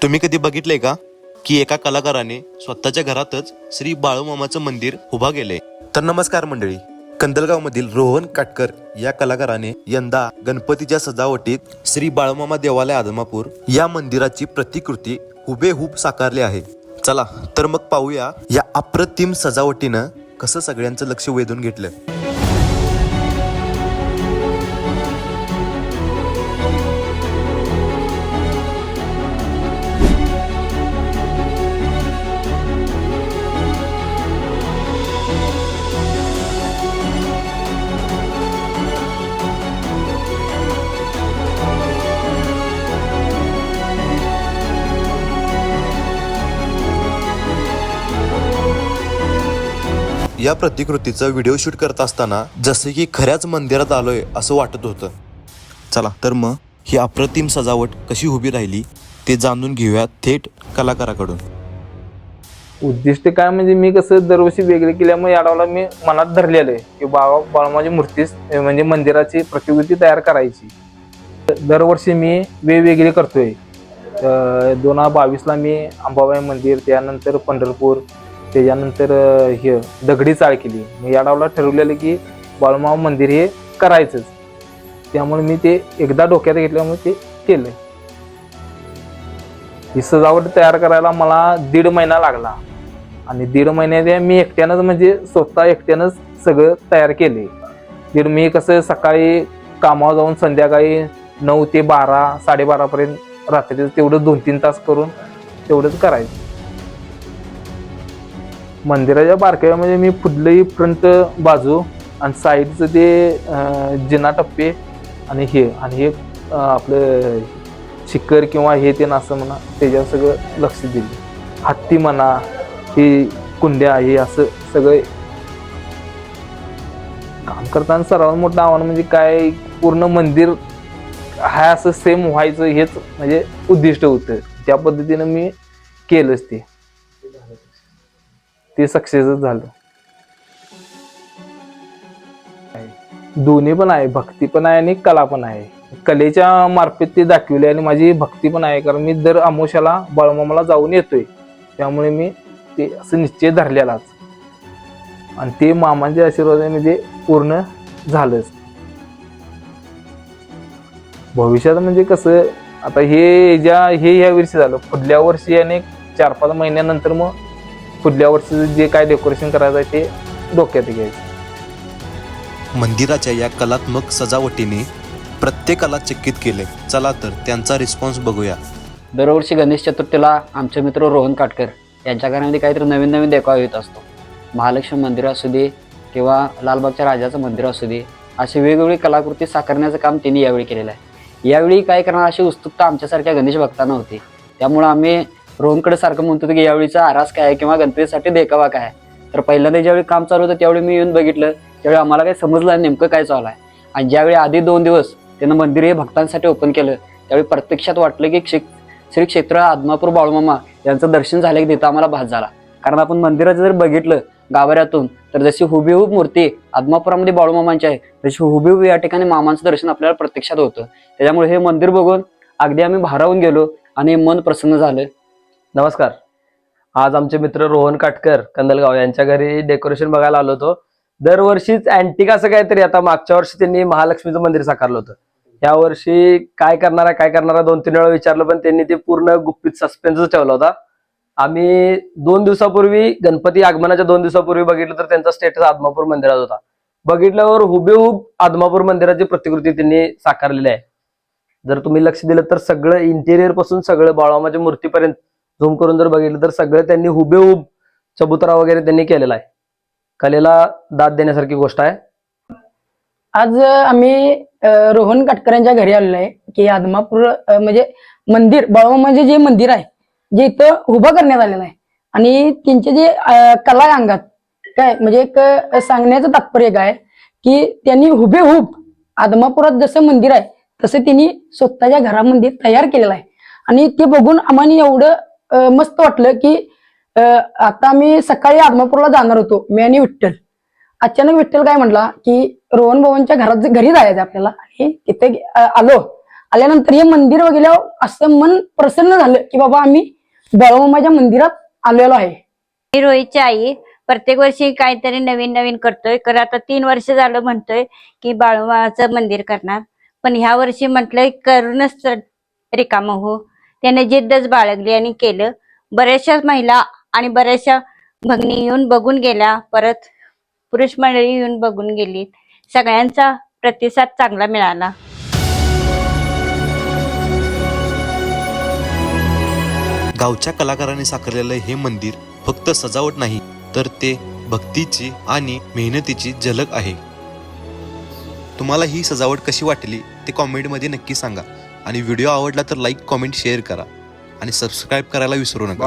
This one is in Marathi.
तुम्ही कधी बघितलंय का की एका कलाकाराने स्वतःच्या घरातच श्री बाळूमामाचं मंदिर उभा केले? तर नमस्कार मंडळी, कंदलगावमधील रोहन काटकर या कलाकाराने यंदा गणपतीच्या सजावटीत श्री बाळूमामा देवालय आदमापूर या मंदिराची प्रतिकृती हुबेहूब साकारली आहे. चला तर मग पाहूया या अप्रतिम सजावटीनं कसं सगळ्यांचं लक्ष वेधून घेतलं. या प्रतिकृतीचं व्हिडिओ शूट करत असताना जसे की खऱ्याच मंदिरात आलोय असं वाटत होतं. चला तर मग ही अप्रतिम सजावट कशी उभी राहिली ते जाणून घेऊया थेट कलाकाराकडून. उद्दिष्ट काय म्हणजे मी कसं दरवर्षी वेगळे केल्यामुळे याडावला मी मनात धरलेलं आहे की बाळूमामाची मूर्ती म्हणजे मंदिराची प्रतिकृती तयार करायची. दरवर्षी मी वेगवेगळे करतोय. 2022ला मी अंबाबाई मंदिर, त्यानंतर पंढरपूर, त्याच्यानंतर हे दगडी चाळ केली. मी याडावला ठरवलेलं की बाळूमामा मंदिर हे करायचंच. त्यामुळे मी ते एकदा डोक्यात घेतल्यामुळे ते केलं. ही सजावट तयार करायला मला 1.5 महिना लागला आणि 1.5 महिन्यात मी एकट्यानंच म्हणजे स्वतः एकट्यानंच सगळं तयार केले. मी कसं सकाळी कामावर जाऊन संध्याकाळी 9 ते 12, 12:30 पर्यंत रात्री तेवढं 2-3 तास करून तेवढंच करायचं. मंदिराच्या बारकाव्या म्हणजे मी फुडली फ्रंट बाजू आणि साईडचं ते जिना टप्पे आणि हे आपलं शिखर किंवा हे ते असं म्हणा त्याच्यावर सगळं लक्ष दिलं. हत्ती म्हणा, ही कुंड्या, हे असं सगळे काम करताना सर्वात मोठं आव्हान म्हणजे काय, पूर्ण मंदिर हाय असं सेम व्हायचं हेच म्हणजे उद्दिष्ट होतं. त्या पद्धतीनं मी केलंच ते सक्सेसच झालं. दोन्ही पण आहे, भक्ती पण आहे आणि कला पण आहे. कलेच्या मार्फत ते दाखवले आणि माझी भक्ती पण आहे, कारण मी दर अमावस्याला बाळूमामाला जाऊन येतोय. त्यामुळे मी ते असं निश्चय धरलेलाच आणि ते मामांच्या आशीर्वादाने म्हणजे पूर्ण झालंच. भविष्यात म्हणजे कसं आता हे या वर्षी झालं, पुढल्या वर्षी आणि 4-5 महिन्यानंतर मग पुढल्या वर्षी जे काय डेकोरेशन करायचं आहे ते डोक्यात घ्यायचं. मंदिराच्या या कलात्मक सजावटीने प्रत्येकाला चकित केले. चला तर त्यांचा रिस्पॉन्स बघूया. दरवर्षी गणेश चतुर्थीला आमचे मित्र रोहन काटकर यांच्या घरामध्ये काहीतरी नवीन नवीन देखावा येत असतो. महालक्ष्मी मंदिर असू दे किंवा लालबागच्या राजाचं मंदिर असू दे, अशी वेगवेगळी कलाकृती साकारण्याचं काम त्यांनी यावेळी केलेलं आहे. यावेळी काय करणार अशी उत्सुकता आमच्यासारख्या गणेश भक्तांना होती. त्यामुळं आम्ही रोहनकडे सारखं म्हणतो की यावेळीचा आरास काय आहे किंवा गणपतीसाठी देखावा काय आहे. तर पहिल्यांदा ज्यावेळी काम चालू होतं त्यावेळी मी येऊन बघितलं, त्यावेळी आम्हाला काही समजलं नेमकं काय चालू आहे. आणि ज्यावेळी आधी 2 दिवस त्यानं मंदिर हे भक्तांसाठी ओपन केलं, त्यावेळी प्रत्यक्षात वाटलं की श्री क्षेत्र आदमापूर बाळूमामा यांचं दर्शन झालं की तिथं आम्हाला भास झाला. कारण आपण मंदिराचं जर बघितलं गाभाऱ्यातून तर जशी हुबेहूब मूर्ती आदमापुरामध्ये बाळूमामांची आहे, तशी हुबेहूब या ठिकाणी मामांचं दर्शन आपल्याला प्रत्यक्षात होतं. त्याच्यामुळे हे मंदिर बघून अगदी आम्ही भारावून गेलो आणि मन प्रसन्न झालं. नमस्कार. आज आमचे मित्र रोहन काटकर कंदलगाव यांच्या घरी डेकोरेशन बघायला आलो होतो. दरवर्षीच अँटिक असं काहीतरी, आता मागच्या वर्षी त्यांनी महालक्ष्मीचं मंदिर साकारलं होतं. या वर्षी काय करणार 2-3 वेळा विचारलं, पण त्यांनी ते पूर्ण गुप्पित सस्पेन्सच ठेवला होता. आम्ही 2 दिवसापूर्वी गणपती आगमनाच्या 2 दिवसापूर्वी बघितलं तर त्यांचा स्टेटस आदमापूर मंदिरात होता. बघितल्यावर हुबेहूब आदमापूर मंदिराची प्रतिकृती त्यांनी साकारलेली आहे. जर तुम्ही लक्ष दिलं तर सगळं इंटेरियर पासून सगळं बाळूमामाच्या मूर्तीपर्यंत झूम करून जर बघितलं तर सगळं त्यांनी हुबेहूब चबुतरा वगैरे त्यांनी केलेला आहे. कलेला दाद देण्यासारखी गोष्ट आहे. आज आम्ही रोहन काटकर यांच्या घरी आलेलो आहे की आदमापूर म्हणजे मंदिर, बाळूमामाचे जे मंदिर आहे जे इथं उभं करण्यात आलेलं आहे आणि त्यांचे जे कला आहे अंगात काय म्हणजे एक सांगण्याचं तात्पर्य काय की त्यांनी हुबेहूब आदमापुरात जसं मंदिर आहे तसं त्यांनी स्वतःच्या घरामध्ये तयार केलेलं आहे. आणि ते बघून आम्हाला एवढं मस्त वाटलं की आता आम्ही सकाळी आदमापूरला जाणार होतो, मी आणि विठ्ठल. अचानक विठ्ठल काय म्हटला की रोहन भाऊंच्या घरी जायचं आपल्याला, आणि तिथे आलो आल्यानंतर हे मंदिर बघितल्यावर असं मन प्रसन्न झालं की बाबा आम्ही बाळूमामाच्या मंदिरात आलेलो आहे. मी रोहितची आई प्रत्येक वर्षी काहीतरी नवीन नवीन करतोय. कारण आता 3 वर्ष झालं म्हणतोय की बाळूमामाचं मंदिर करणार, पण ह्या वर्षी म्हटलंय करूनच रिकामं हो. त्याने जिद्दच बाळगली आणि केलं. बऱ्याचशा महिला आणि बऱ्याचशा भगिनी येऊन बघून गेल्या, परत पुरुष मंडळी येऊन बघून गेली. सगळ्यांचा प्रतिसाद चांगला मिळाला. गावच्या कलाकारांनी साकारलेलं हे मंदिर फक्त सजावट नाही, तर ते भक्तीची आणि मेहनतीची झलक आहे. तुम्हाला ही सजावट कशी वाटली ते कॉमेंटमध्ये नक्की सांगा. आणि व्हिडिओ आवडला तर लाईक, कॉमेंट, शेअर करा आणि सबस्क्राईब करायला विसरू नका.